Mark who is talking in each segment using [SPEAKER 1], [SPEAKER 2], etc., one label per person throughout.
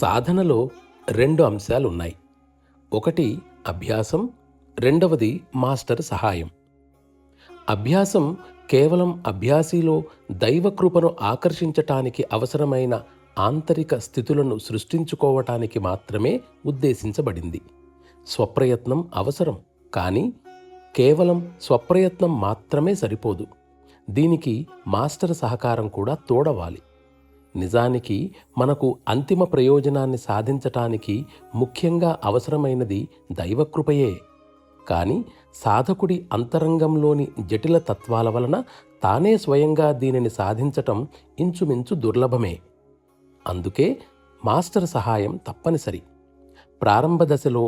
[SPEAKER 1] సాధనలో రెండు అంశాలున్నాయి. ఒకటి అభ్యాసం, రెండవది మాస్టర్ సహాయం. అభ్యాసం కేవలం అభ్యాసిలో దైవకృపను ఆకర్షించటానికి అవసరమైన ఆంతరిక స్థితులను సృష్టించుకోవటానికి మాత్రమే ఉద్దేశించబడింది. స్వప్రయత్నం అవసరం, కానీ కేవలం స్వప్రయత్నం మాత్రమే సరిపోదు. దీనికి మాస్టర్ సహకారం కూడా తోడవాలి. నిజానికి మనకు అంతిమ ప్రయోజనాన్ని సాధించటానికి ముఖ్యంగా అవసరమైనది దైవకృపయే. కానీ సాధకుడి అంతరంగంలోని జటిల తత్వాల వలన తానే స్వయంగా దీనిని సాధించటం ఇంచుమించు దుర్లభమే. అందుకే మాస్టర్ సహాయం తప్పనిసరి. ప్రారంభ దశలో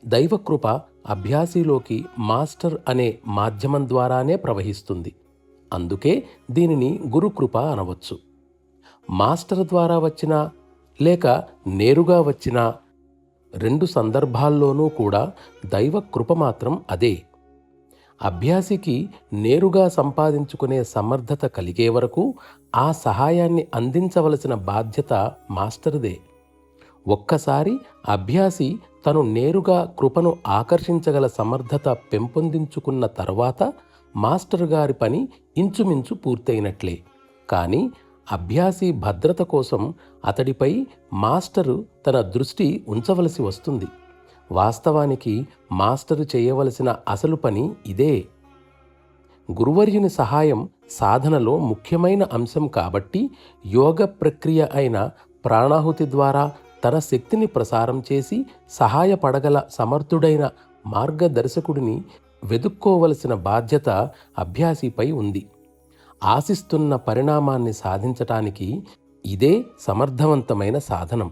[SPEAKER 1] దైవకృప అభ్యాసిలోకి మాస్టర్ అనే మాధ్యమం ద్వారానే ప్రవహిస్తుంది. అందుకే దీనిని గురుకృప అనవచ్చు. మాస్టర్ ద్వారా వచ్చినా లేక నేరుగా వచ్చినా రెండు సందర్భాల్లోనూ కూడా దైవ కృప మాత్రం అదే. అభ్యాసికి నేరుగా సంపాదించుకునే సమర్థత కలిగే వరకు ఆ సహాయాన్ని అందించవలసిన బాధ్యత మాస్టర్దే. ఒక్కసారి అభ్యాసి తను నేరుగా కృపను ఆకర్షించగల సమర్థత పెంపొందించుకున్న తర్వాత మాస్టర్ గారి పని ఇంచుమించు పూర్తయినట్లే. కానీ అభ్యాసి భద్రత కోసం అతడిపై మాస్టరు తన దృష్టి ఉంచవలసి వస్తుంది. వాస్తవానికి మాస్టరు చేయవలసిన అసలు పని ఇదే. గురువర్యుని సహాయం సాధనలో ముఖ్యమైన అంశం కాబట్టి యోగ ప్రక్రియ అయిన ప్రాణాహుతి ద్వారా తన శక్తిని ప్రసారం చేసి సహాయపడగల సమర్థుడైన మార్గదర్శకుడిని వెదుక్కోవలసిన బాధ్యత అభ్యాసిపై ఉంది. ఆశిస్తున్న పరిణామాన్ని సాధించటానికి ఇదే సమర్థవంతమైన సాధనం.